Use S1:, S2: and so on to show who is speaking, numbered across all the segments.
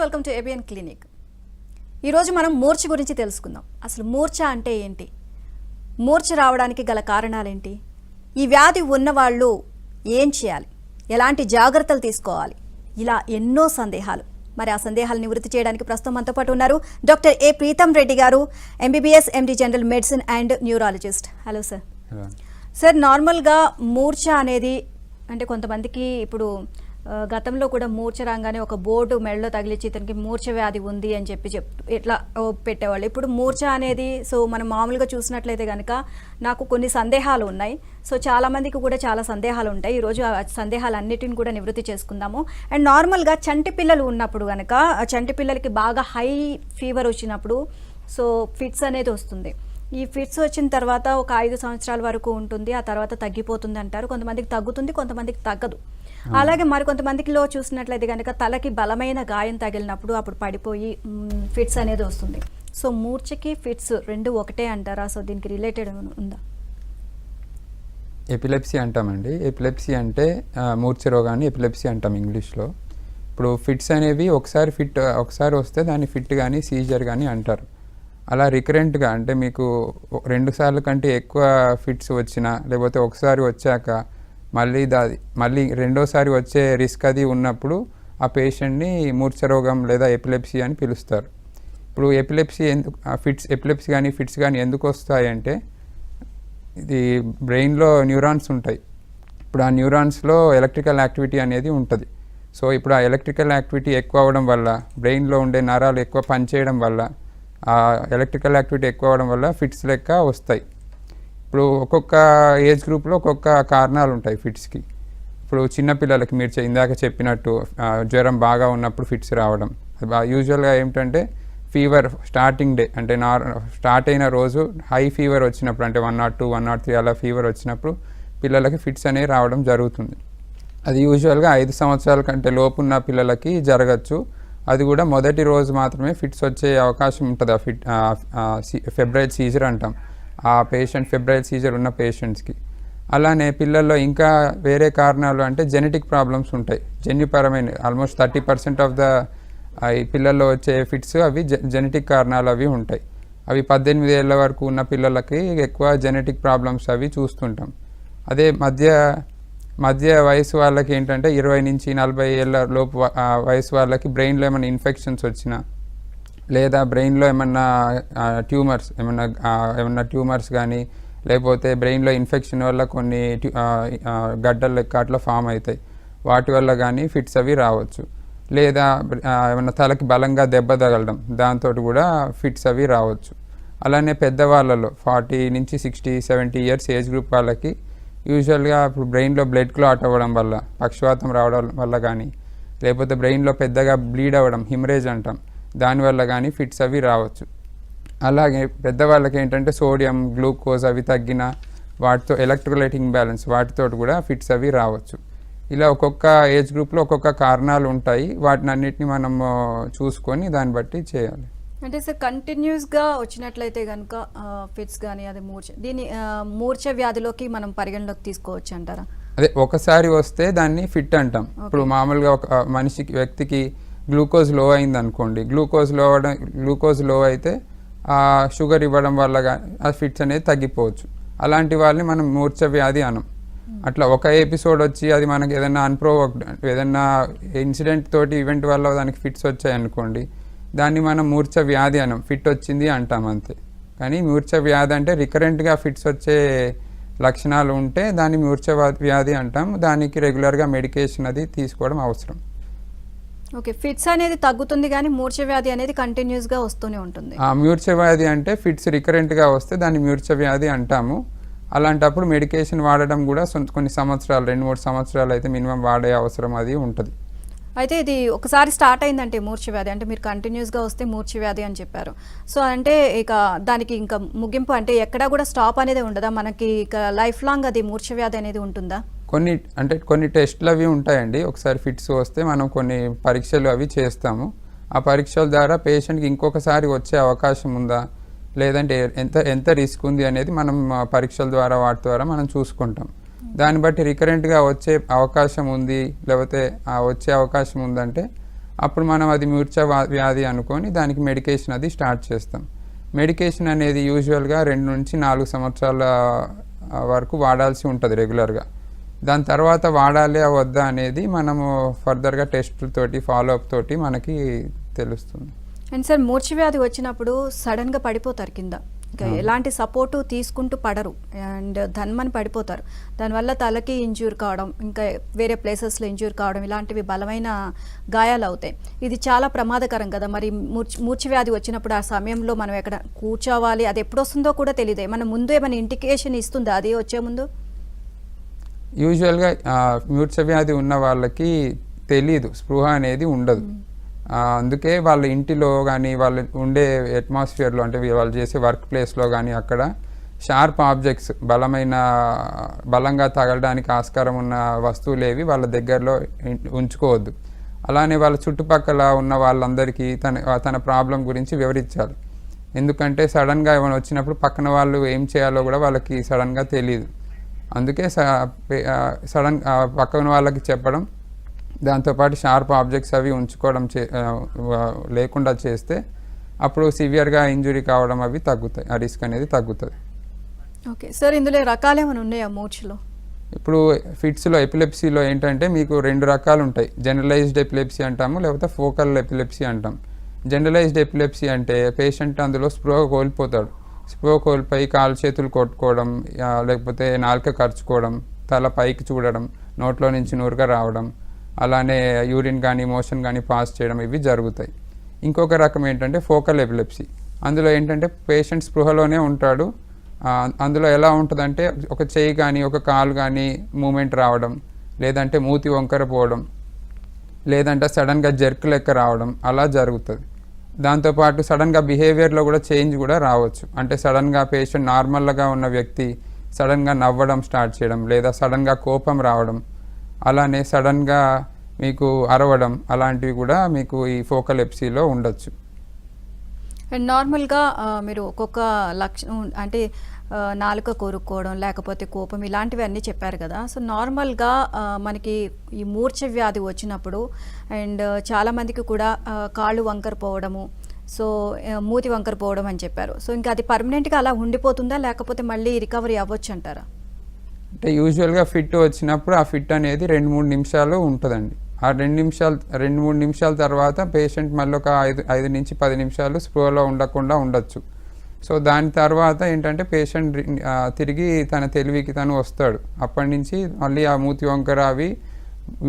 S1: Welcome to ABN clinic. ఈరోజు మనం మూర్ఛ గురించి తెలుసుకుందాం. అసలు మూర్ఛ అంటే ఏంటి, మూర్ఛ రావడానికి గల కారణాలేంటి, ఈ వ్యాధి ఉన్నవాళ్ళు ఏం చేయాలి, ఎలాంటి జాగ్రత్తలు తీసుకోవాలి, ఇలా ఎన్నో సందేహాలు. మరి ఆ సందేహాలు నివృత్తి చేయడానికి ప్రస్తుతం మనతో పాటు ఉన్నారు డాక్టర్ ఏ ప్రీతం రెడ్డి గారు, MBBS MD general medicine and neurologist. Hello sir. Sir, నార్మల్గా మూర్ఛ అనేది అంటే కొంతమందికి ఇప్పుడు గతంలో కూడా మూర్ఛ రాగానే ఒక బోర్డు మెడలో తగిలించి ఇతనికి మూర్ఛ వ్యాధి ఉంది అని చెప్పి ఎట్లా పెట్టేవాళ్ళు. ఇప్పుడు మూర్ఛ అనేది మనం మామూలుగా చూసినట్లయితే కనుక నాకు కొన్ని సందేహాలు ఉన్నాయి. చాలామందికి కూడా చాలా సందేహాలు ఉంటాయి. ఈరోజు ఆ సందేహాలన్నిటిని కూడా నివృత్తి చేసుకుందాము. అండ్ నార్మల్గా చంటి పిల్లలు ఉన్నప్పుడు కనుక చంటి పిల్లలకి బాగా హై ఫీవర్ వచ్చినప్పుడు ఫిట్స్ అనేది వస్తుంది. ఈ ఫిట్స్ వచ్చిన తర్వాత ఒక 5 సంవత్సరాల వరకు ఉంటుంది, ఆ తర్వాత తగ్గిపోతుంది అంటారు. కొంతమందికి తగ్గుతుంది, కొంతమందికి తగ్గదు. అలాగే మరికొంతమందిలో చూసినట్లయితే కనుక తలకి బలమైన గాయం తగిలినప్పుడు అప్పుడు పడిపోయి ఫిట్స్ అనేది వస్తుంది. మూర్ఛకి ఫిట్స్ రెండు ఒకటే అంటారా? దీనికి రిలేటెడ్ ఉందా?
S2: ఎపిలెప్సీ అంటామండి. ఎపిలెప్సీ అంటే మూర్ఛ రోగాన్ని ఎపిలెప్సీ అంటాం ఇంగ్లీష్లో. ఇప్పుడు ఫిట్స్ అనేవి ఒకసారి వస్తే దాన్ని ఫిట్ కానీ సీజర్ కానీ అంటారు. అలా రికరెంట్గా అంటే మీకు 2 సార్లు కంటే ఎక్కువ ఫిట్స్ వచ్చినా, లేకపోతే ఒకసారి వచ్చాక మళ్ళీ రెండోసారి వచ్చే రిస్క్ అది ఉన్నప్పుడు ఆ పేషెంట్ని మూర్ఛ రోగం లేదా ఎపిలెప్సీ అని పిలుస్తారు. ఇప్పుడు ఎపిలెప్సీ కానీ ఫిట్స్ కానీ ఎందుకు వస్తాయంటే, ఇది బ్రెయిన్లో న్యూరాన్స్ ఉంటాయి. ఇప్పుడు ఆ న్యూరాన్స్లో ఎలక్ట్రికల్ యాక్టివిటీ అనేది ఉంటుంది. ఇప్పుడు ఆ ఎలక్ట్రికల్ యాక్టివిటీ ఎక్కువ అవ్వడం వల్ల, బ్రెయిన్లో ఉండే నరాలు ఎక్కువ పనిచేయడం వల్ల, ఆ ఎలక్ట్రికల్ యాక్టివిటీ ఎక్కువ అవ్వడం వల్ల ఫిట్స్ లెక్క వస్తాయి. ఇప్పుడు ఒక్కొక్క ఏజ్ గ్రూప్లో ఒక్కొక్క కారణాలు ఉంటాయి ఫిట్స్కి. ఇప్పుడు చిన్నపిల్లలకి మీరు ఇందాక చెప్పినట్టు జ్వరం బాగా ఉన్నప్పుడు ఫిట్స్ రావడం. యూజువల్గా ఏమిటంటే ఫీవర్ స్టార్టింగ్ డే అంటే స్టార్ట్ అయిన రోజు హై ఫీవర్ వచ్చినప్పుడు, అంటే 102, 103 అలా ఫీవర్ వచ్చినప్పుడు పిల్లలకి ఫిట్స్ అనేవి రావడం జరుగుతుంది. అది యూజువల్గా 5 సంవత్సరాల కంటే లోపు ఉన్న పిల్లలకి జరగచ్చు. అది కూడా మొదటి రోజు మాత్రమే ఫిట్స్ వచ్చే అవకాశం ఉంటుంది. ఫెబ్రైల్ సీజర్ అంటాం ఆ ఫెబ్రైల్ సీజర్ ఉన్న పేషెంట్స్కి. అలానే పిల్లల్లో ఇంకా వేరే కారణాలు అంటే జెనెటిక్ ప్రాబ్లమ్స్ ఉంటాయి. జన్యుపరమైన ఆల్మోస్ట్ 30% ఆఫ్ ద ఈ పిల్లల్లో వచ్చే ఫిట్స్ అవి జెనెటిక్ కారణాలు అవి ఉంటాయి. అవి 18 ఏళ్ళ వరకు ఉన్న పిల్లలకి ఎక్కువ జెనెటిక్ ప్రాబ్లమ్స్ అవి చూస్తుంటాం. అదే మధ్య వయసు వాళ్ళకి ఏంటంటే 20 నుంచి 40 ఏళ్ళ లోపు వయసు వాళ్ళకి బ్రెయిన్లో ఏమైనా ఇన్ఫెక్షన్స్ వచ్చినా, లేదా బ్రెయిన్లో ఏమన్నా ట్యూమర్స్ కానీ, లేకపోతే బ్రెయిన్లో ఇన్ఫెక్షన్ వల్ల కొన్ని గడ్డల లెక్క అట్లా ఫామ్ అవుతాయి. వాటి వల్ల కానీ ఫిట్స్ అవి రావచ్చు. లేదా ఏమన్నా తలకి బలంగా దెబ్బ తగలడం, దాంతో కూడా ఫిట్స్ అవి రావచ్చు. అలానే పెద్దవాళ్ళలో 40 నుంచి 60, 70 ఇయర్స్ ఏజ్ గ్రూప్ వాళ్ళకి యూజువల్గా ఇప్పుడు బ్రెయిన్లో బ్లడ్ క్లాట్ అవ్వడం వల్ల, పక్షవాతం రావడం వల్ల కానీ, లేకపోతే బ్రెయిన్లో పెద్దగా బ్లీడ్ అవ్వడం, హిమరేజ్ అంటాం, దానివల్ల కానీ ఫిట్స్ అవి రావచ్చు. అలాగే పెద్దవాళ్ళకి ఏంటంటే సోడియం, గ్లూకోజ్ అవి తగ్గిన, వాటితో ఎలక్ట్రోలైట్ ఇంబ్యాలెన్స్ వాటితో కూడా ఫిట్స్ అవి రావచ్చు. ఇలా ఒక్కొక్క ఏజ్ గ్రూప్లో ఒక్కొక్క కారణాలు ఉంటాయి. వాటిని అన్నిటిని మనం చూసుకొని దాన్ని బట్టి చేయాలి.
S1: అంటే సార్, కంటిన్యూస్గా వచ్చినట్లయితే కనుక ఫిట్స్ కానీ అది మూర్ఛ వ్యాధిలోకి మనం పరిగణలోకి తీసుకోవచ్చు అంటారా?
S2: అదే ఒకసారి వస్తే దాన్ని ఫిట్ అంటాం. ఇప్పుడు మామూలుగా ఒక వ్యక్తికి గ్లూకోజ్ లో అయింది అనుకోండి, గ్లూకోజ్ లో అయితే ఆ షుగర్ ఇవ్వడం వల్ల ఆ ఫిట్స్ అనేది తగ్గిపోవచ్చు. అలాంటి వాళ్ళని మనం మూర్ఛ వ్యాధి అనం. అట్లా ఒక ఎపిసోడ్ వచ్చి అది మనకి ఏదైనా అన్ప్రోవోక్డ్, ఏదైనా ఇన్సిడెంట్ తోటి ఈవెంట్ వల్ల దానికి ఫిట్స్ వచ్చాయి అనుకోండి, దాన్ని మనం మూర్ఛ వ్యాధి అనం. ఫిట్ వచ్చింది అంటాం అంతే. కానీ మూర్ఛ వ్యాధి అంటే రికరెంట్గా ఫిట్స్ వచ్చే లక్షణాలు ఉంటే దాన్ని మూర్ఛ వ్యాధి అంటాం. దానికి రెగ్యులర్గా మెడికేషన్ అది తీసుకోవడం అవసరం.
S1: ఓకే, ఫిట్స్ అనేది తగ్గుతుంది కానీ మూర్ఛ వ్యాధి అనేది కంటిన్యూస్గా వస్తూనే ఉంటుంది.
S2: మూర్ఛ వ్యాధి అంటే ఫిట్స్ రికరెంట్గా వస్తే దాన్ని మూర్ఛ వ్యాధి అంటాము. అలాంటప్పుడు మెడికేషన్ వాడడం కూడా కొన్ని సంవత్సరాలు, 2-3 సంవత్సరాలు అయితే మినిమం వాడే అవసరం అది ఉంటుంది.
S1: అయితే ఇది ఒకసారి స్టార్ట్ అయిందంటే మూర్ఛ వ్యాధి అంటే మీరు కంటిన్యూస్గా వస్తే మూర్ఛ వ్యాధి అని చెప్పారు. అంటే ఇక దానికి ఇంకా ముగింపు అంటే ఎక్కడా కూడా స్టాప్ అనేది ఉండదా? మనకి ఇక లైఫ్ లాంగ్ అది మూర్ఛ వ్యాధి అనేది ఉంటుందా?
S2: కొన్ని టెస్టులు అవి ఉంటాయండి. ఒకసారి ఫిట్స్ వస్తే మనం కొన్ని పరీక్షలు అవి చేస్తాము. ఆ పరీక్షల ద్వారా పేషెంట్కి ఇంకొకసారి వచ్చే అవకాశం ఉందా, లేదంటే ఎంత రిస్క్ ఉంది అనేది మనం పరీక్షల ద్వారా వాటి ద్వారా మనం చూసుకుంటాం. దాన్ని బట్టి రికరెంట్గా వచ్చే అవకాశం ఉంది, లేకపోతే వచ్చే అవకాశం ఉందంటే అప్పుడు మనం అది మూర్ఛ వ్యాధి అనుకొని దానికి మెడికేషన్ అది స్టార్ట్ చేస్తాం. మెడికేషన్ అనేది యూజువల్గా 2 నుంచి 4 సంవత్సరాల వరకు వాడాల్సి ఉంటుంది రెగ్యులర్గా. దాని తర్వాత వాడాలి వద్దా అనేది మనము ఫర్దర్గా టెస్టులతోటి ఫాలోఅప్ తోటి మనకి తెలుస్తుంది.
S1: అండ్ సార్ మూర్ఛ వ్యాధి వచ్చినప్పుడు సడన్గా పడిపోతారు కింద, ఇంకా ఎలాంటి సపోర్టు తీసుకుంటూ పడరు అండ్ ధన్మని పడిపోతారు. దానివల్ల తలకి ఇంజ్యూర్ కావడం, ఇంకా వేరే ప్లేసెస్లో ఇంజ్యూర్ కావడం, ఇలాంటివి బలమైన గాయాలు అవుతాయి. ఇది చాలా ప్రమాదకరం కదా. మరి మూర్ఛ వ్యాధి వచ్చినప్పుడు ఆ సమయంలో మనం ఎక్కడ కూర్చోవాలి, అది ఎప్పుడు వస్తుందో కూడా తెలియదు. మన ముందు ఏమైనా ఇండికేషన్ ఇస్తుందా అది వచ్చే ముందు?
S2: యూజువల్గా మూర్ఛ వ్యాధి ఉన్న వాళ్ళకి తెలీదు, స్పృహ అనేది ఉండదు. అందుకే వాళ్ళ ఇంటిలో కానీ వాళ్ళు ఉండే అట్మాస్ఫియర్లో, అంటే వాళ్ళు చేసే వర్క్ ప్లేస్లో కానీ అక్కడ షార్ప్ ఆబ్జెక్ట్స్, బలంగా తగలడానికి ఆస్కారం ఉన్న వస్తువులు ఏవి వాళ్ళ దగ్గరలో ఉంచుకోవద్దు. అలానే వాళ్ళ చుట్టుపక్కల ఉన్న వాళ్ళందరికీ తన ప్రాబ్లం గురించి వివరించాలి. ఎందుకంటే సడన్గా ఏమైనా వచ్చినప్పుడు పక్కన వాళ్ళు ఏం చేయాలో కూడా వాళ్ళకి సడన్గా తెలియదు. అందుకే సడన్ పక్కన వాళ్ళకి చెప్పడం, దాంతోపాటు షార్ప్ ఆబ్జెక్ట్స్ అవి ఉంచుకోవడం లేకుండా చేస్తే అప్పుడు సివియర్గా ఇంజురీ కావడం అవి తగ్గుతాయి, ఆ రిస్క్ అనేది తగ్గుతుంది.
S1: ఓకే సార్, ఇందులో రకాలు ఏమైనా ఉన్నాయా మూర్ఛలో?
S2: ఇప్పుడు ఫిట్స్లో ఎపిలెప్సీలో ఏంటంటే మీకు 2 రకాలు ఉంటాయి. జనరలైజ్డ్ ఎపిలెప్సీ అంటాము, లేకపోతే ఫోకల్ ఎపిలెప్సీ అంటాం. జనరలైజ్డ్ ఎపిలెప్సీ అంటే పేషెంట్ అందులో స్పృహ కోల్పోతాడు. స్పృహ కోల్పోయి కాలు చేతులు కొట్టుకోవడం, లేకపోతే నాలుక ఖర్చుకోవడం, తల పైకి చూడడం, నోట్లో నుంచి నురగ రావడం, అలానే యూరిన్ కానీ మోషన్ కానీ పాస్ చేయడం, ఇవి జరుగుతాయి. ఇంకొక రకం ఏంటంటే ఫోకల్ ఎపిలెప్సీ. అందులో ఏంటంటే పేషెంట్ స్పృహలోనే ఉంటాడు. అందులో ఎలా ఉంటుందంటే ఒక చెయ్యి కానీ ఒక కాలు కానీ మూమెంట్ రావడం, లేదంటే మూతి వంకర పోవడం, లేదంటే సడన్గా జర్క్ లెక్క రావడం, అలా జరుగుతుంది. దాంతోపాటు సడన్గా బిహేవియర్లో కూడా చేంజ్ కూడా రావచ్చు. అంటే సడన్గా పేషెంట్ నార్మల్గా ఉన్న వ్యక్తి సడన్గా నవ్వడం స్టార్ట్ చేయడం, లేదా సడన్గా కోపం రావడం, అలానే సడన్గా మీకు అరవడం, అలాంటివి కూడా మీకు ఈ ఫోకల్ ఎపిలెప్సీలో ఉండొచ్చు.
S1: అండ్ నార్మల్గా మీరు ఒక్కొక్క లక్షణం అంటే నాలుక కొరుక్కోవడం, లేకపోతే కోపం, ఇలాంటివి అన్నీ చెప్పారు కదా. సో నార్మల్గా మనకి ఈ మూర్ఛ వ్యాధి వచ్చినప్పుడు అండ్ చాలామందికి కూడా కాళ్ళు వంకర పోవడము, సో మూతి వంకర పోవడం అని చెప్పారు. సో ఇంకా అది పర్మనెంట్గా అలా ఉండిపోతుందా, లేకపోతే మళ్ళీ రికవరీ అవ్వచ్చు అంటారా?
S2: అంటే యూజువల్గా ఫిట్ వచ్చినప్పుడు ఆ ఫిట్ అనేది 2-3 నిమిషాలు ఉంటుందండి. ఆ 2-3 నిమిషాల తర్వాత పేషెంట్ మళ్ళీ ఒక 5 నుంచి 10 నిమిషాలు స్పృహలో ఉండకుండా ఉండొచ్చు. సో దాని తర్వాత ఏంటంటే పేషెంట్ తిరిగి తన తెలివికి తను వస్తాడు. అప్పటి నుంచి మళ్ళీ ఆ మూతి వంకర అవి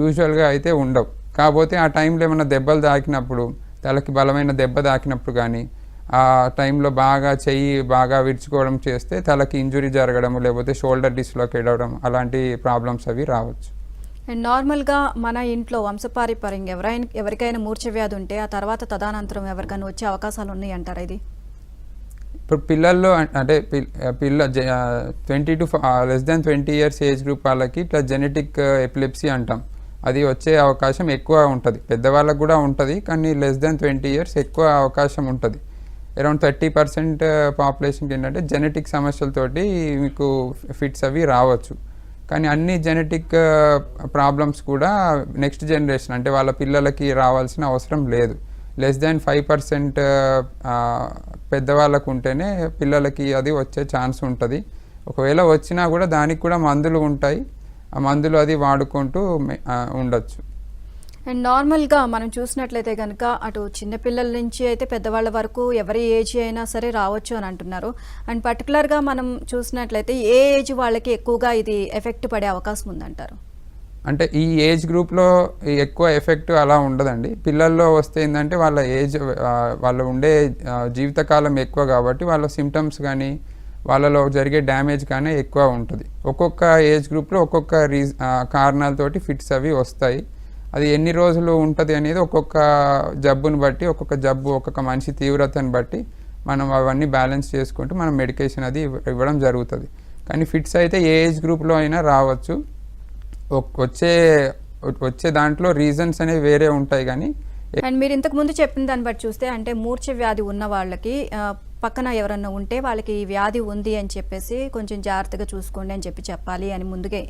S2: యూజువల్గా అయితే ఉండవు. కాకపోతే ఆ టైంలో ఏమైనా దెబ్బలు తాకినప్పుడు, తలకి బలమైన దెబ్బ తాకినప్పుడు కానీ, ఆ టైంలో చెయ్యి బాగా విరుచుకోవడం చేస్తే తలకి ఇంజురీ జరగడం, లేకపోతే షోల్డర్ డిస్లోకేట్ అవ్వడం, అలాంటి ప్రాబ్లమ్స్ అవి రావచ్చు.
S1: అండ్ నార్మల్గా మన ఇంట్లో వంశపారంపర్యంగా ఎవరికైనా మూర్ఛ వ్యాధి ఉంటే ఆ తర్వాత తదనంతరం ఎవరికైనా వచ్చే అవకాశాలు ఉన్నాయి అంటారా? ఇది
S2: ఇప్పుడు పిల్లల్లో అంటే 20 to <20 years ఏజ్ గ్రూప్ వాళ్ళకి ఇట్లా జెనెటిక్ ఎపిలెప్సీ అంటాం, అది వచ్చే అవకాశం ఎక్కువ ఉంటుంది. పెద్దవాళ్ళకు కూడా ఉంటుంది, కానీ <20 years ఎక్కువ అవకాశం ఉంటుంది. అరౌండ్ 30% పాపులేషన్కి ఏంటంటే జెనెటిక్ సమస్యలతోటి మీకు ఫిట్స్ అవి రావచ్చు. కానీ అన్ని జెనెటిక్ ప్రాబ్లమ్స్ కూడా నెక్స్ట్ జనరేషన్ అంటే వాళ్ళ పిల్లలకి రావాల్సిన అవసరం లేదు. <5% పెద్దవాళ్ళకు ఉంటేనే పిల్లలకి అది వచ్చే ఛాన్స్ ఉంటుంది. ఒకవేళ వచ్చినా కూడా దానికి కూడా మందులు ఉంటాయి, ఆ మందులు అది వాడుకుంటూ ఉండొచ్చు.
S1: అండ్ నార్మల్గా మనం చూసినట్లయితే కనుక అటు చిన్నపిల్లల నుంచి అయితే పెద్దవాళ్ళ వరకు ఎవరి ఏజ్ అయినా సరే రావచ్చు అని అంటున్నారు. అండ్ పర్టికులర్గా మనం చూసినట్లయితే ఏ ఏజ్ వాళ్ళకి ఎక్కువగా ఇది ఎఫెక్ట్ పడే అవకాశం ఉందంటారు?
S2: అంటే ఈ ఏజ్ గ్రూప్లో ఎక్కువ ఎఫెక్ట్ అలా ఉండదండి. పిల్లల్లో వస్తే ఏంటంటే వాళ్ళ ఏజ్, వాళ్ళు ఉండే జీవితకాలం ఎక్కువ కాబట్టి వాళ్ళ సిమ్టమ్స్ కానీ వాళ్ళలో జరిగే డ్యామేజ్ కానీ ఎక్కువ ఉంటుంది. ఒక్కొక్క ఏజ్ గ్రూప్లో ఒక్కొక్క కారణాలతోటి ఫిట్స్ అవి వస్తాయి. అది ఎన్ని రోజులు ఉంటుంది అనేది ఒక్కొక్క జబ్బుని బట్టి, ఒక్కొక్క మనిషి తీవ్రతను బట్టి మనం అవన్నీ బ్యాలెన్స్ చేసుకుంటూ మనం మెడికేషన్ అది ఇవ్వడం జరుగుతుంది. కానీ ఫిట్స్ అయితే ఏ ఏజ్ గ్రూప్లో అయినా రావచ్చు. వచ్చే దాంట్లో రీజన్స్ అనేవి వేరే ఉంటాయి. కానీ
S1: అండ్ మీరు ఇంతకు ముందు చెప్పిన దాన్ని బట్టి చూస్తే అంటే మూర్ఛ వ్యాధి ఉన్న వాళ్ళకి పక్కన ఎవరన్నా ఉంటే వాళ్ళకి ఈ వ్యాధి ఉంది అని చెప్పేసి కొంచెం జాగ్రత్తగా చూసుకోండి అని చెప్పాలి అని ముందుగా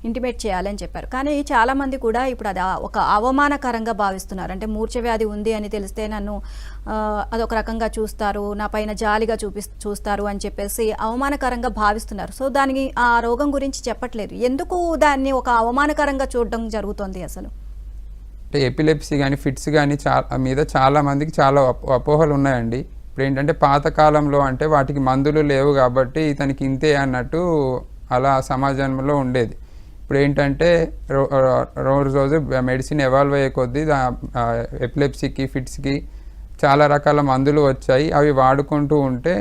S1: ఇంటిమేట్ చేయాలి అని చెప్పారు. కానీ చాలామంది కూడా ఇప్పుడు అది ఒక అవమానకరంగా భావిస్తున్నారు. అంటే మూర్ఛ వ్యాధి ఉంది అని తెలిస్తే నన్ను అదొక రకంగా చూస్తారు, నా పైన జాలిగా చూస్తారు అని చెప్పేసి అవమానకరంగా భావిస్తున్నారు. సో దానికి ఆ రోగం గురించి చెప్పట్లేదు. ఎందుకు దాన్ని ఒక అవమానకరంగా చూడడం జరుగుతుంది అసలు?
S2: అంటే ఎపిలెప్సీ కానీ ఫిట్స్ కానీ మీద చాలా మందికి చాలా అపోహలు ఉన్నాయండి. ఇప్పుడు ఏంటంటే పాతకాలంలో అంటే వాటికి మందులు లేవు కాబట్టి ఇతనికి ఇంతే అన్నట్టు అలా సమాజంలో ఉండేది. ఇప్పుడు ఏంటంటే రోజు మెడిసిన్ ఎవాల్వ్ అయ్యే కొద్దీ ఎపిలెప్సీకి ఫిట్స్కి చాలా రకాల మందులు వచ్చాయి. అవి వాడుకుంటూ ఉంటే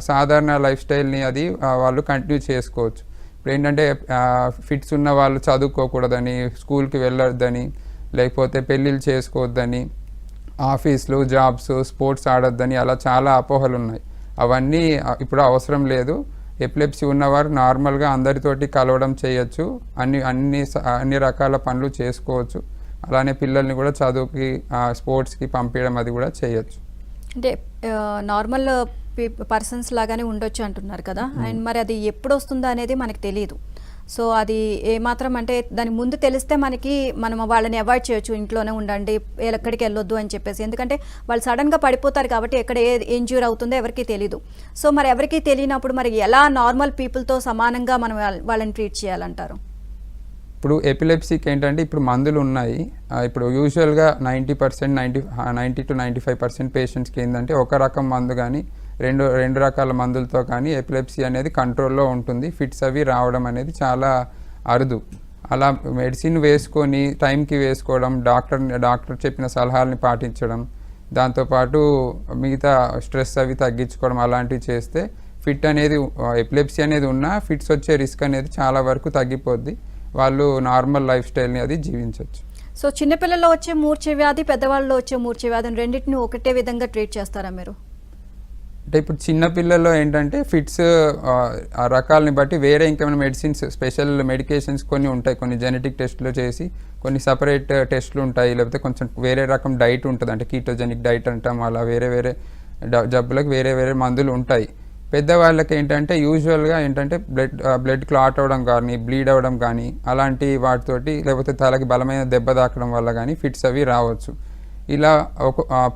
S2: సాధారణ లైఫ్ స్టైల్ని అది వాళ్ళు కంటిన్యూ చేసుకోవచ్చు. ఇప్పుడు ఏంటంటే ఫిట్స్ ఉన్న వాళ్ళు చదువుకోకూడదని, స్కూల్కి వెళ్ళొద్దని, లేకపోతే పెళ్ళిళ్ళు చేసుకోవద్దని, ఆఫీసులు జాబ్స్ స్పోర్ట్స్ ఆడొద్దని అలా చాలా అపోహలు ఉన్నాయి. అవన్నీ ఇప్పుడు అవసరం లేదు. ఎపిలెప్సీ ఉన్నవారు నార్మల్గా అందరితోటి కలవడం చేయొచ్చు, అన్ని రకాల పనులు చేసుకోవచ్చు. అలానే పిల్లల్ని కూడా చదువుకి స్పోర్ట్స్కి పంపించడం అది కూడా చేయొచ్చు.
S1: అంటే నార్మల్ పర్సన్స్ లాగానే ఉండొచ్చు అంటున్నారు కదా, అండ్ మరి అది ఎప్పుడు వస్తుందో అనేది మనకు తెలియదు. సో అది ఏమాత్రం అంటే దాని ముందు తెలిస్తే మనం వాళ్ళని అవాయిడ్ చేయొచ్చు, ఇంట్లోనే ఉండండి, ఎక్కడికి వెళ్ళొద్దు అని చెప్పేసి. ఎందుకంటే వాళ్ళు సడన్గా పడిపోతారు కాబట్టి ఎక్కడ ఏ ఇంజ్యూర్ అవుతుందో ఎవరికీ తెలియదు. సో మరి ఎవరికీ తెలియనప్పుడు మరి ఎలా నార్మల్ పీపుల్తో సమానంగా మనం వాళ్ళని ట్రీట్ చేయాలంటారు?
S2: ఇప్పుడు ఎపిలెప్సీకి ఏంటంటే ఇప్పుడు మందులు ఉన్నాయి. ఇప్పుడు యూజువల్గా 90% to 95% పేషెంట్స్కి ఏంటంటే ఒక రకం మందు కానీ రెండు రకాల మందులతో కానీ ఎపిలెప్సీ అనేది కంట్రోల్లో ఉంటుంది. ఫిట్స్ అవి రావడం అనేది చాలా అరుదు. అలా మెడిసిన్ వేసుకొని టైంకి వేసుకోవడం, డాక్టర్ చెప్పిన సలహాలని పాటించడం, దాంతోపాటు మిగతా స్ట్రెస్ అవి తగ్గించుకోవడం అలాంటివి చేస్తే ఫిట్ అనేది ఎపిలెప్సీ అనేది ఉన్నా ఫిట్స్ వచ్చే రిస్క్ అనేది చాలా వరకు తగ్గిపోద్ది. వాళ్ళు నార్మల్ లైఫ్ స్టైల్ని అది జీవించవచ్చు.
S1: సో చిన్నపిల్లల్లో వచ్చే మూర్ఛ వ్యాధి, పెద్దవాళ్ళలో వచ్చే మూర్ఛ వ్యాధిని రెండింటిని ఒకటే విధంగా ట్రీట్ చేస్తారా మీరు?
S2: అంటే ఇప్పుడు చిన్నపిల్లల్లో ఏంటంటే ఫిట్స్ ఆ రకాలని బట్టి వేరే ఇంకేమైనా మెడిసిన్స్, స్పెషల్ మెడికేషన్స్ కొన్ని ఉంటాయి. కొన్ని జెనెటిక్ టెస్ట్లు చేసి కొన్ని సపరేట్ టెస్ట్లు ఉంటాయి. లేకపోతే కొంచెం వేరే రకం డైట్ ఉంటుంది, అంటే కీటోజెనిక్ డైట్ అంటాం. అలా వేరే జబ్బులకు వేరే మందులు ఉంటాయి. పెద్దవాళ్ళకి ఏంటంటే యూజువల్గా ఏంటంటే బ్లడ్ క్లాట్ అవ్వడం కానీ, బ్లీడ్ అవ్వడం కానీ అలాంటి వాటితోటి, లేకపోతే తలకి బలమైన దెబ్బ తాకడం వల్ల కానీ ఫిట్స్ అవి రావచ్చు. ఇలా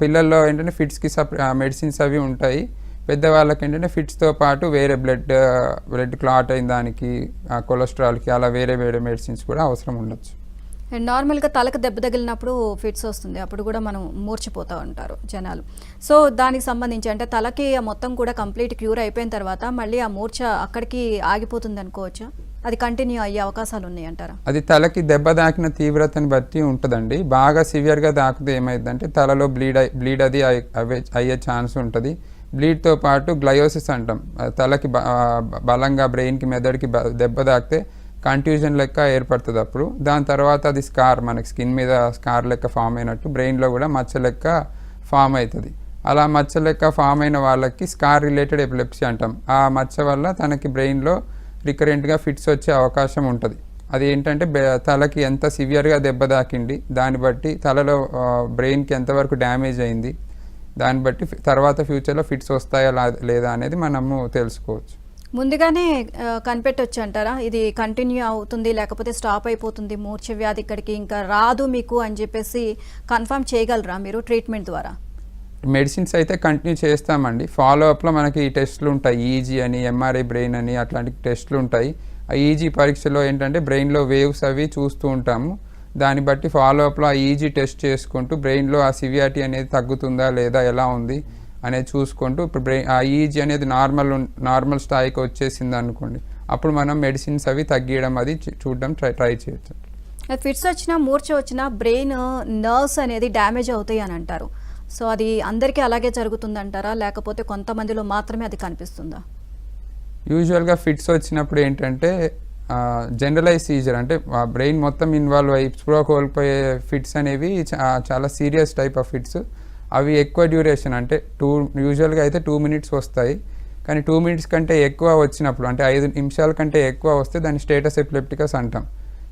S2: పిల్లల్లో ఏంటంటే ఫిట్స్కి మెడిసిన్స్ అవి ఉంటాయి. పెద్దవాళ్ళకి ఏంటంటే ఫిట్స్తో పాటు వేరే బ్లడ్ క్లాట్ అయిన దానికి, కొలెస్ట్రాల్కి అలా వేరే మెడిసిన్స్ కూడా అవసరం ఉండొచ్చు.
S1: అండ్ నార్మల్గా తలకు దెబ్బ తగిలినప్పుడు ఫిట్స్ వస్తుంది, అప్పుడు కూడా మనం మూర్చిపోతూ ఉంటారు జనాలు. సో దానికి సంబంధించి అంటే తలకి మొత్తం కూడా కంప్లీట్ క్యూర్ అయిపోయిన తర్వాత మళ్ళీ ఆ మూర్ఛ అక్కడికి ఆగిపోతుంది అనుకోవచ్చా? అది కంటిన్యూ అయ్యే అవకాశాలు ఉన్నాయి అంటారా?
S2: అది తలకి దెబ్బ తాకిన తీవ్రతని బట్టి ఉంటుందండి. బాగా సివియర్గా తాకితే ఏమైందంటే తలలో బ్లీడ్ అది అయ్యే ఛాన్స్ ఉంటుంది. బ్లీడ్తో పాటు గ్లయోసిస్ అంటాం, తలకి బలంగా బ్రెయిన్కి మెదడుకి దెబ్బ తాకితే కంట్యూజన్ లెక్క ఏర్పడుతుంది. అప్పుడు దాని తర్వాత అది మనకి స్కిన్ మీద స్కార్ లెక్క ఫామ్ అయినట్టు బ్రెయిన్లో కూడా మచ్చ లెక్క ఫామ్ అవుతుంది. అలా మచ్చ లెక్క ఫామ్ అయిన వాళ్ళకి స్కార్ రిలేటెడ్ ఎపిలెప్సీ అంటాం. ఆ మచ్చ వల్ల తనకి బ్రెయిన్లో రికరెంట్గా ఫిట్స్ వచ్చే అవకాశం ఉంటుంది. అది ఏంటంటే తలకి ఎంత సివియర్గా దెబ్బ తాకింది దాన్ని బట్టి, తలలో బ్రెయిన్కి ఎంతవరకు డ్యామేజ్ అయింది దాన్ని బట్టి తర్వాత ఫ్యూచర్లో ఫిట్స్ వస్తాయా లేదా అనేది మనము తెలుసుకోవచ్చు.
S1: ముందుగానే కనిపెట్టవచ్చు అంటారా? ఇది కంటిన్యూ అవుతుంది లేకపోతే స్టాప్ అయిపోతుంది మూర్ఛ వ్యాధి, ఇక్కడికి ఇంకా రాదు మీకు అని చెప్పేసి కన్ఫర్మ్ చేయగలరా మీరు ట్రీట్మెంట్ ద్వారా?
S2: మెడిసిన్స్ అయితే కంటిన్యూ చేస్తామండి. ఫాలోఅప్లో మనకి ఈ టెస్టులు ఉంటాయి, ఈజీ అని, ఎంఆర్ఐ బ్రెయిన్ అని అట్లాంటి టెస్టులు ఉంటాయి. ఆ ఈజీ పరీక్షలో ఏంటంటే బ్రెయిన్లో వేవ్స్ అవి చూస్తూ ఉంటాము. దాన్ని బట్టి ఫాలోఅప్లో ఆ ఈజీ టెస్ట్ చేసుకుంటూ బ్రెయిన్లో ఆ సివియారిటీ అనేది తగ్గుతుందా లేదా ఎలా ఉంది అనేది చూసుకుంటూ, ఇప్పుడు ఆ ఈజీ అనేది నార్మల్ స్థాయికి వచ్చేసింది అనుకోండి, అప్పుడు మనం మెడిసిన్స్ అవి తగ్గియడం అది చూడడం ట్రై చేయొచ్చు.
S1: ఫిట్స్ వచ్చినా మూర్ఛ వచ్చినా బ్రెయిన్ నర్వ్స్ అనేది డ్యామేజ్ అవుతాయి అని అంటారు. సో అది అందరికీ అలాగే జరుగుతుందంటారా, లేకపోతే కొంతమందిలో మాత్రమే అది కనిపిస్తుందా?
S2: యూజువల్గా ఫిట్స్ వచ్చినప్పుడు ఏంటంటే జనరలైజ్ సీజర్, అంటే బ్రెయిన్ మొత్తం ఇన్వాల్వ్ అయ్యి స్పృహ కోల్పోయే ఫిట్స్ అనేవి చాలా సీరియస్ టైప్ ఆఫ్ ఫిట్స్. అవి ఎక్కువ డ్యూరేషన్, అంటే యూజువల్గా అయితే 2 minutes వస్తాయి. కానీ 2 minutes కంటే ఎక్కువ వచ్చినప్పుడు, అంటే 5 నిమిషాల కంటే ఎక్కువ వస్తే దాన్ని స్టేటస్ ఎపిలెప్టికస్ అంటాం.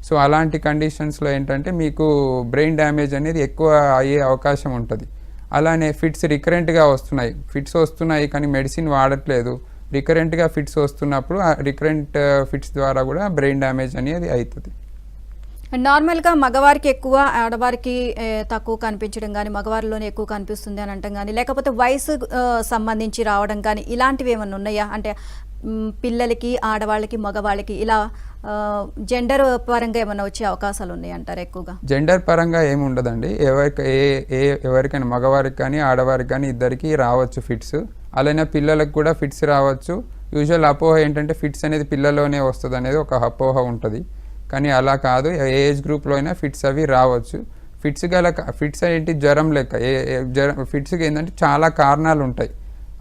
S2: సో అలాంటి కండిషన్స్లో ఏంటంటే మీకు బ్రెయిన్ డ్యామేజ్ అనేది ఎక్కువ అయ్యే అవకాశం ఉంటుంది. అలానే ఫిట్స్ రికరెంట్గా వస్తున్నాయి, కానీ మెడిసిన్ వాడట్లేదు, రికరెంట్గా ఫిట్స్ వస్తున్నప్పుడు ఆ రికరెంట్ ఫిట్స్ ద్వారా కూడా బ్రెయిన్ డ్యామేజ్ అనేది అవుతుంది.
S1: నార్మల్గా మగవారికి ఎక్కువ, ఆడవారికి తక్కువ కనిపించడం కానీ, మగవారిలోనే ఎక్కువ కనిపిస్తుంది అని అంటాం కానీ, లేకపోతే వయసు సంబంధించి రావడం కానీ ఇలాంటివి ఏమైనా ఉన్నాయా? అంటే పిల్లలకి, ఆడవాళ్ళకి, మగవాళ్ళకి ఇలా జెండర్ పరంగా ఏమైనా వచ్చే అవకాశాలు ఉన్నాయి అంటారు ఎక్కువగా?
S2: జెండర్ పరంగా ఏమి ఉండదండి. ఎవరికైనా మగవారికి కానీ ఆడవారికి కానీ ఇద్దరికి రావచ్చు ఫిట్స్. అలానే పిల్లలకు కూడా ఫిట్స్ రావచ్చు. యూజువల్ అపోహ ఏంటంటే ఫిట్స్ అనేది పిల్లలోనే వస్తుంది అనేది ఒక అపోహ ఉంటుంది. కానీ అలా కాదు, ఏ ఏజ్ గ్రూప్లో అయినా ఫిట్స్ అవి రావచ్చు. ఫిట్స్ ఏంటి, జ్వరం లెక్క. ఫిట్స్కి ఏంటంటే చాలా కారణాలు ఉంటాయి.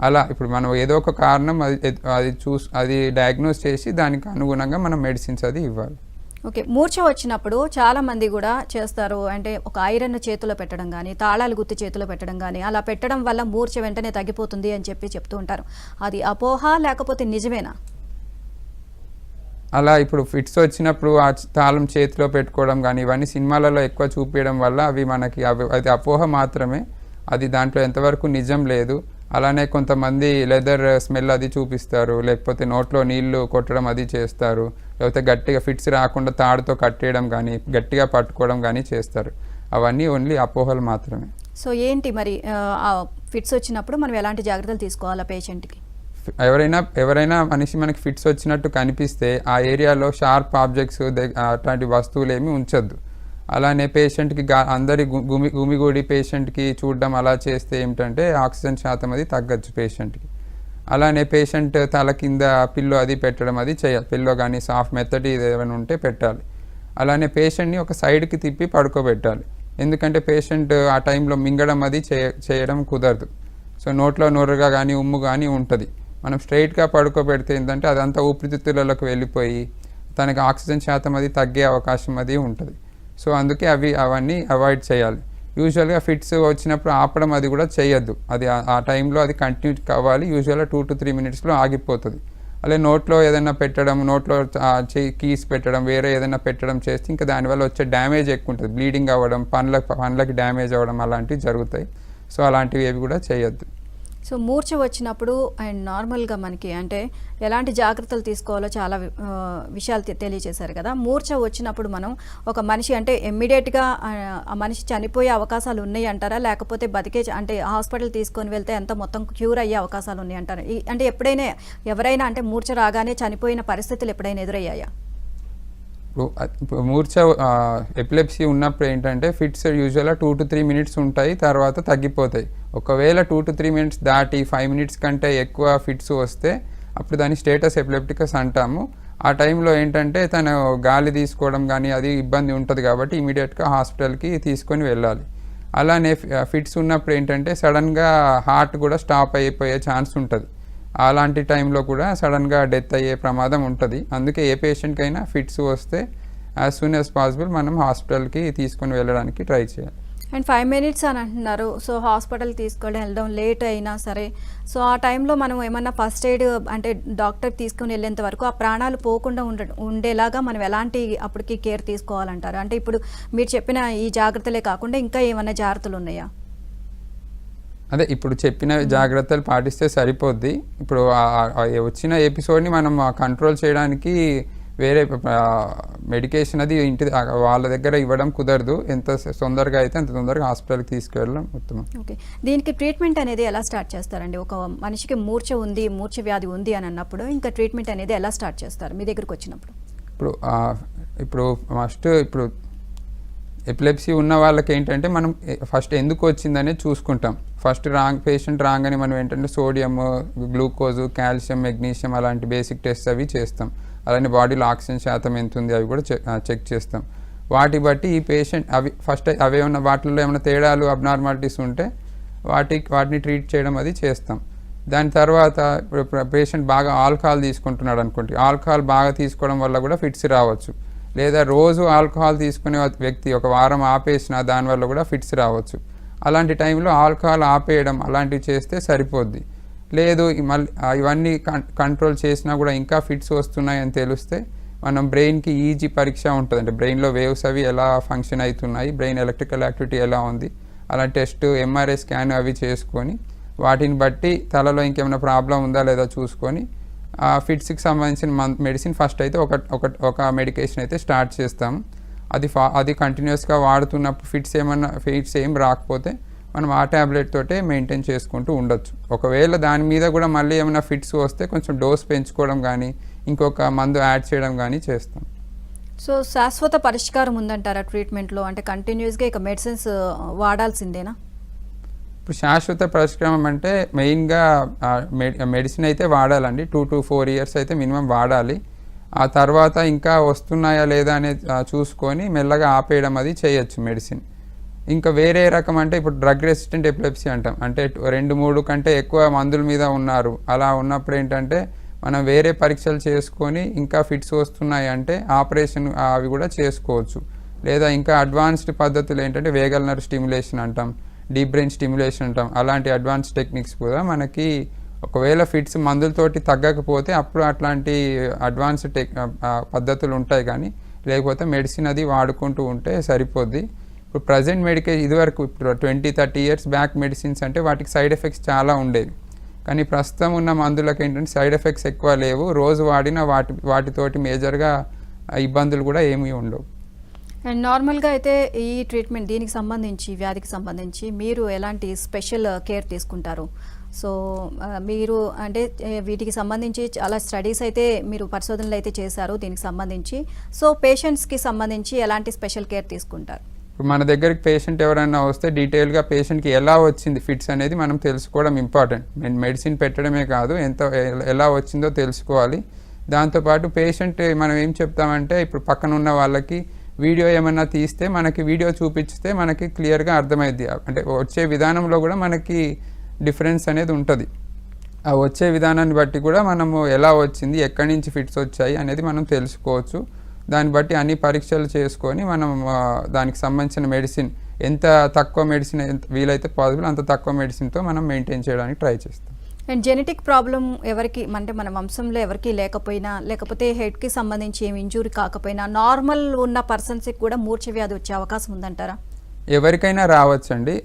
S2: అలా ఇప్పుడు మనం ఏదో ఒక కారణం అది డయాగ్నోస్ చేసి దానికి అనుగుణంగా మనం మెడిసిన్స్ అది ఇవ్వాలి.
S1: ఓకే, మూర్ఛ వచ్చినప్పుడు చాలా మంది కూడా చేస్తారు, అంటే ఒక ఐరన్ చేతిలో పెట్టడం కానీ, తాళాలు గుత్తి చేతిలో పెట్టడం కానీ, అలా పెట్టడం వల్ల మూర్ఛ వెంటనే తగ్గిపోతుంది అని చెప్తూ ఉంటారు. అది అపోహ లేకపోతే నిజమేనా?
S2: అలా ఇప్పుడు ఫిట్స్ వచ్చినప్పుడు ఆ తాళం చేతిలో పెట్టుకోవడం కానీ ఇవన్నీ సినిమాలలో ఎక్కువ చూపించడం వల్ల అది అపోహ మాత్రమే. అది దాంట్లో ఎంతవరకు నిజం లేదు. అలానే కొంతమంది లెదర్ స్మెల్ అది చూపిస్తారు, లేకపోతే నోట్లో నీళ్లు కొట్టడం అది చేస్తారు, లేకపోతే గట్టిగా ఫిట్స్ రాకుండా తాడుతో కట్టేయడం కానీ, గట్టిగా పట్టుకోవడం కానీ చేస్తారు. అవన్నీ ఓన్లీ అపోహలు మాత్రమే.
S1: సో ఏంటి మరి ఫిట్స్ వచ్చినప్పుడు మనం ఎలాంటి జాగ్రత్తలు తీసుకోవాలా పేషెంట్కి?
S2: ఎవరైనా మనిషి మనకి ఫిట్స్ వచ్చినట్టు కనిపిస్తే ఆ ఏరియాలో షార్ప్ ఆబ్జెక్ట్స్ అట్లాంటి వస్తువులు ఏమి ఉంచొద్దు. అలానే పేషెంట్కి అందరి గుమిగూడి పేషెంట్కి చూడడం అలా చేస్తే ఏమిటంటే ఆక్సిజన్ శాతం అది తగ్గచ్చు పేషెంట్కి. అలానే పేషెంట్ తల కింద పిల్లో అది పెట్టడం అది చేయాలి. పిల్లో కానీ సాఫ్ట్ మెత్తటి ఏమైనా ఉంటే పెట్టాలి. అలానే పేషెంట్ని ఒక సైడ్కి తిప్పి పడుకోబెట్టాలి. ఎందుకంటే పేషెంట్ ఆ టైంలో మింగడం అది చేయడం కుదరదు. సో నోట్లో నొరగా కానీ ఉమ్ము కానీ ఉంటుంది. మనం స్ట్రైట్గా పడుకోబెడితే ఏంటంటే అదంతా ఊపిరితిత్తులలోకి వెళ్ళిపోయి తనకి ఆక్సిజన్ శాతం అది తగ్గే అవకాశం అది ఉంటుంది. సో అందుకే అవన్నీ అవాయిడ్ చేయాలి. యూజువల్గా ఫిట్స్ వచ్చినప్పుడు ఆపడం అది కూడా చేయొద్దు. అది ఆ టైంలో అది కంటిన్యూ కావాలి. యూజువల్గా 2 to 3 minutesలో ఆగిపోతుంది. అలాగే నోట్లో ఏదైనా పెట్టడం, నోట్లో కీస్ పెట్టడం, వేరే ఏదైనా పెట్టడం చేస్తే ఇంకా దానివల్ల వచ్చే డ్యామేజ్ ఎక్కువ ఉంటుంది. బ్లీడింగ్ అవ్వడం, పండ్లకి డ్యామేజ్ అవ్వడం అలాంటివి జరుగుతాయి. సో అలాంటివి ఏవి కూడా చేయొద్దు.
S1: సో మూర్ఛ వచ్చినప్పుడు అండ్ నార్మల్గా మనకి అంటే ఎలాంటి జాగ్రత్తలు తీసుకోవాలో చాలా విషయాలు తెలియజేశారు కదా. మూర్ఛ వచ్చినప్పుడు మనం ఒక మనిషి అంటే ఇమ్మీడియట్గా ఆ మనిషి చనిపోయే అవకాశాలు ఉన్నాయి అంటారా, లేకపోతే అంటే హాస్పిటల్ తీసుకొని వెళ్తే ఎంత మొత్తం క్యూర్ అయ్యే అవకాశాలు ఉన్నాయి అంటారా? అంటే ఎవరైనా అంటే మూర్ఛ రాగానే చనిపోయిన పరిస్థితులు ఎప్పుడైనా ఎదురయ్యాయా?
S2: మూర్ఛ ఎపిలెప్సీ ఉన్నప్పుడు ఏంటంటే ఫిట్స్ యూజువల్గా 2 to 3 minutes ఉంటాయి, తర్వాత తగ్గిపోతాయి. ఒకవేళ 2 to 3 minutes దాటి 5 minutes కంటే ఎక్కువ ఫిట్స్ వస్తే అప్పుడు దాన్ని స్టేటస్ ఎపిలెప్టికస్ అంటాము. ఆ టైంలో ఏంటంటే తను గాలి తీసుకోవడం కానీ అది ఇబ్బంది ఉంటుంది కాబట్టి ఇమీడియట్గా హాస్పిటల్కి తీసుకొని వెళ్ళాలి. అలానే ఫిట్స్ ఉన్నప్పుడు ఏంటంటే సడన్గా హార్ట్ కూడా స్టాప్ అయిపోయే ఛాన్స్ ఉంటుంది. అలాంటి టైంలో కూడా సడన్గా డెత్ అయ్యే ప్రమాదం ఉంటుంది. అందుకే ఏ పేషెంట్కైనా ఫిట్స్ వస్తే యాజ్ సూన్ యాజ్ పాసిబుల్ మనం హాస్పిటల్కి తీసుకొని వెళ్ళడానికి ట్రై చేయాలి.
S1: అండ్ 5 minutes అని అంటున్నారు. సో హాస్పిటల్ తీసుకొని వెళ్దాం లేట్ అయినా సరే, సో ఆ టైంలో మనం ఏమన్నా ఫస్ట్ ఎయిడ్ అంటే డాక్టర్ తీసుకొని వెళ్ళేంత వరకు ఆ ప్రాణాలు పోకుండా ఉండేలాగా మనం ఎలాంటి అప్పటికి కేర్ తీసుకోవాలంటారు? అంటే ఇప్పుడు మీరు చెప్పిన ఈ జాగ్రత్తలే కాకుండా ఇంకా ఏమైనా జాగ్రత్తలు ఉన్నాయా?
S2: అదే ఇప్పుడు చెప్పిన జాగ్రత్తలు పాటిస్తే సరిపోద్ది. ఇప్పుడు వచ్చిన ఎపిసోడ్ని మనం కంట్రోల్ చేయడానికి వేరే మెడికేషన్ అది వాళ్ళ దగ్గర ఇవ్వడం కుదరదు. ఎంత తొందరగా అయితే అంత తొందరగా హాస్పిటల్కి తీసుకెళ్ళడం ఉత్తమం.
S1: ఓకే, దీనికి ట్రీట్మెంట్ అనేది ఎలా స్టార్ట్ చేస్తారండి? ఒక మనిషికి మూర్ఛ వ్యాధి ఉంది అని అన్నప్పుడు ఇంకా ట్రీట్మెంట్ అనేది ఎలా స్టార్ట్ చేస్తారు మీ దగ్గరకు వచ్చినప్పుడు?
S2: ఇప్పుడు ఎపిలెప్సీ ఉన్న వాళ్ళకి ఏంటంటే మనం ఫస్ట్ ఎందుకు వచ్చిందనేది చూసుకుంటాం. ఫస్ట్ పేషెంట్ రాగానే మనం ఏంటంటే సోడియం, గ్లూకోజు, కాల్షియం, మెగ్నీషియం అలాంటి బేసిక్ టెస్ట్ అవి చేస్తాం. అలానే బాడీలో ఆక్సిజన్ శాతం ఎంత ఉంది అవి కూడా చెక్ చేస్తాం. వాటి బట్టి ఈ పేషెంట్ వాటిల్లో ఏమైనా తేడాలు, అబ్నార్మాలిటీస్ ఉంటే వాటిని ట్రీట్ చేయడం అది చేస్తాం. దాని తర్వాత పేషెంట్ బాగా ఆల్కహాల్ తీసుకుంటున్నాడు అనుకోండి, ఆల్కహాల్ బాగా తీసుకోవడం వల్ల కూడా ఫిట్స్ రావచ్చు. లేదా రోజు ఆల్కహాల్ తీసుకునే వ్యక్తి ఒక వారం ఆపేసిన దానివల్ల కూడా ఫిట్స్ రావచ్చు. అలాంటి టైంలో ఆల్కహాల్ ఆపేయడం అలాంటివి చేస్తే సరిపోద్ది. లేదు ఇవన్నీ కంట్రోల్ చేసినా కూడా ఇంకా ఫిట్స్ వస్తున్నాయని తెలిస్తే మనం బ్రెయిన్కి ఈజీ పరీక్ష ఉంటుంది. అంటే బ్రెయిన్లో వేవ్స్ అవి ఎలా ఫంక్షన్ అవుతున్నాయి, బ్రెయిన్ ఎలక్ట్రికల్ యాక్టివిటీ ఎలా ఉంది అలా టెస్ట్ ఎంఆర్ఐ స్కాన్ అవి చేసుకొని వాటిని బట్టి తలలో ఇంకేమైనా ప్రాబ్లం ఉందా లేదా చూసుకొని ఫిట్స్కి సంబంధించిన మెడిసిన్ ఫస్ట్ అయితే ఒక మెడికేషన్ అయితే స్టార్ట్ చేస్తాము. అది కంటిన్యూస్గా వాడుతున్నప్పుడు ఫిట్స్ ఏం రాకపోతే మనం ఆ ట్యాబ్లెట్ తోటే మెయింటైన్ చేసుకుంటూ ఉండొచ్చు. ఒకవేళ దాని మీద కూడా మళ్ళీ ఏమైనా ఫిట్స్ వస్తే కొంచెం డోస్ పెంచుకోవడం కానీ ఇంకొక మందు యాడ్ చేయడం కానీ చేస్తాం.
S1: సో శాశ్వత పరిష్కారం ఉందంటారా ట్రీట్మెంట్లో? అంటే కంటిన్యూస్గా ఇక మెడిసిన్స్ వాడాల్సిందేనా?
S2: ఇప్పుడు శాశ్వత పరిష్కారం అంటే మెయిన్గా మెడిసిన్ అయితే వాడాలండి. 2 to 4 years అయితే మినిమం వాడాలి. ఆ తర్వాత ఇంకా వస్తున్నాయా లేదా అనేది చూసుకొని మెల్లగా ఆపేయడం అది చేయొచ్చు మెడిసిన్. ఇంకా వేరే రకం అంటే ఇప్పుడు డ్రగ్ రెసిస్టెంట్ ఎపిలెప్సీ అంటాం. అంటే 2-3 కంటే ఎక్కువ మందుల మీద ఉన్నారు. అలా ఉన్నప్పుడు ఏంటంటే మనం వేరే పరీక్షలు చేసుకొని ఇంకా ఫిట్స్ వస్తున్నాయి అంటే ఆపరేషన్ అవి కూడా చేసుకోవచ్చు. లేదా ఇంకా అడ్వాన్స్డ్ పద్ధతులు ఏంటంటే వేగల్ నర్వ్ స్టిమ్యులేషన్ అంటాం, డీప్ బ్రెయిన్ స్టిమ్యులేషన్ అంటాం. అలాంటి అడ్వాన్స్ టెక్నిక్స్ కూడా మనకి ఒకవేళ ఫిట్స్ మందులతోటి తగ్గకపోతే అప్పుడు అట్లాంటి అడ్వాన్స్ పద్ధతులు ఉంటాయి. కానీ లేకపోతే మెడిసిన్ అది వాడుకుంటూ ఉంటే సరిపోద్ది. ఇప్పుడు ప్రజెంట్ ఇదివరకు ఇప్పుడు 20-30 years బ్యాక్ మెడిసిన్స్ అంటే వాటికి సైడ్ ఎఫెక్ట్స్ చాలా ఉండేవి. కానీ ప్రస్తుతం ఉన్న మందులకు ఏంటంటే సైడ్ ఎఫెక్ట్స్ ఎక్కువ లేవు. రోజు వాడిన వాటితోటి మేజర్గా ఇబ్బందులు కూడా ఏమీ ఉండవు.
S1: అండ్ నార్మల్గా అయితే ఈ ట్రీట్మెంట్ దీనికి సంబంధించి వ్యాధికి సంబంధించి మీరు ఎలాంటి స్పెషల్ కేర్ తీసుకుంటారు? సో మీరు అంటే వీటికి సంబంధించి చాలా స్టడీస్ అయితే మీరు పరిశోధనలు అయితే చేశారు దీనికి సంబంధించి. సో పేషెంట్స్కి సంబంధించి ఎలాంటి స్పెషల్ కేర్ తీసుకుంటారు?
S2: ఇప్పుడు మన దగ్గరికి పేషెంట్ ఎవరైనా వస్తే డీటెయిల్గా పేషెంట్కి ఎలా వచ్చింది ఫిట్స్ అనేది మనం తెలుసుకోవడం ఇంపార్టెంట్. మెడిసిన్ పెట్టడమే కాదు, ఎలా వచ్చిందో తెలుసుకోవాలి. దాంతోపాటు పేషెంట్ మనం ఏం చెప్తామంటే ఇప్పుడు పక్కన ఉన్న వాళ్ళకి వీడియో ఏమైనా తీస్తే మనకి వీడియో చూపిస్తే మనకి క్లియర్గా అర్థమైద్ది. అంటే వచ్చే విధానంలో కూడా మనకి డిఫరెన్స్ అనేది ఉంటుంది. ఆ వచ్చే విధానాన్ని బట్టి కూడా మనము ఎలా వచ్చింది, ఎక్కడి నుంచి ఫిట్స్ వచ్చాయి అనేది మనం తెలుసుకోవచ్చు. దాన్ని బట్టి అన్ని పరీక్షలు చేసుకొని మనం దానికి సంబంధించిన మెడిసిన్ ఎంత తక్కువ మెడిసిన్ వీలైతే పాసిబుల్ అంత తక్కువ మెడిసిన్తో మనం మెయింటైన్ చేయడానికి ట్రై చేస్తాం.
S1: అండ్ జెనెటిక్ ప్రాబ్లం ఎవరికి అంటే మన వంశంలో ఎవరికి లేకపోయినా, లేకపోతే హెడ్కి సంబంధించి ఏమి ఇంజూరీ కాకపోయినా నార్మల్ ఉన్న పర్సన్స్కి కూడా మూర్ఛ వ్యాధి వచ్చే అవకాశం ఉందంటారా?
S2: ఎవరికైనా రావచ్చండి.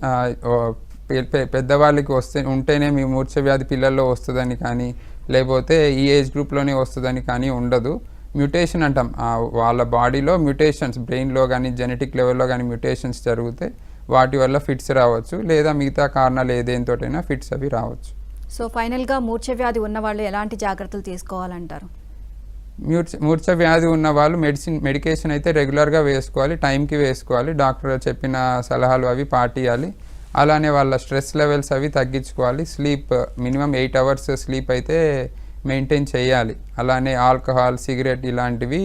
S2: పెద్దవాళ్ళకి ఉంటేనే మీ మూర్ఛ వ్యాధి పిల్లల్లో వస్తుందని కానీ లేకపోతే ఈ ఏజ్ గ్రూప్లోనే వస్తుందని కానీ ఉండదు. మ్యూటేషన్ అంటాం, వాళ్ళ బాడీలో మ్యూటేషన్స్ బ్రెయిన్లో కానీ జెనెటిక్ లెవెల్లో కానీ మ్యూటేషన్స్ జరిగితే వాటి వల్ల ఫిట్స్ రావచ్చు. లేదా మిగతా కారణాలు ఏదేంతోటైనా ఫిట్స్ అవి రావచ్చు.
S1: సో ఫైనల్గా మూర్ఛ వ్యాధి ఉన్న వాళ్ళు ఎలాంటి జాగ్రత్తలు తీసుకోవాలంటారు?
S2: మూర్ఛ వ్యాధి ఉన్న వాళ్ళు మెడికేషన్ అయితే రెగ్యులర్గా వేసుకోవాలి, టైంకి వేసుకోవాలి, డాక్టర్ చెప్పిన సలహాలు అవి పాటియాలి. అలానే వాళ్ళ స్ట్రెస్ లెవెల్స్ అవి తగ్గించుకోవాలి. స్లీప్ మినిమం 8 hours స్లీప్ అయితే మెయింటైన్ చేయాలి. అలానే ఆల్కహాల్, సిగరెట్ ఇలాంటివి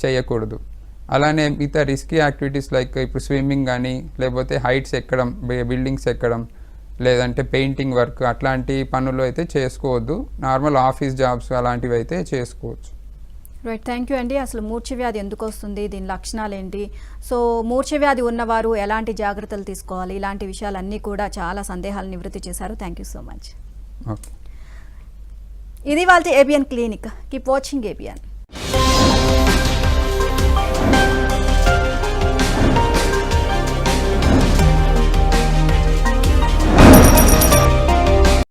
S2: చేయకూడదు. అలానే మిగతా రిస్కీ యాక్టివిటీస్ లైక్ ఇప్పుడు స్విమ్మింగ్ కానీ లేకపోతే హైట్స్ ఎక్కడం, బిల్డింగ్స్ ఎక్కడం, లేదంటే పెయింటింగ్ వర్క్ అట్లాంటి పనులు అయితే చేసుకోవద్దు. నార్మల్ ఆఫీస్ జాబ్స్ అలాంటివి అయితే చేసుకోవచ్చు.
S1: రైట్, థ్యాంక్ యూ అండి. అసలు మూర్ఛ వ్యాధి ఎందుకు వస్తుంది, దీని లక్షణాలు ఏంటి, సో మూర్ఛ వ్యాధి ఉన్నవారు ఎలాంటి జాగ్రత్తలు తీసుకోవాలి, ఇలాంటి విషయాలన్నీ కూడా చాలా సందేహాలు నివృత్తి చేశారు. Thank you so much.
S2: Okay,
S1: ఇది వాళ్ళ ABN clinic. Keep watching ABN.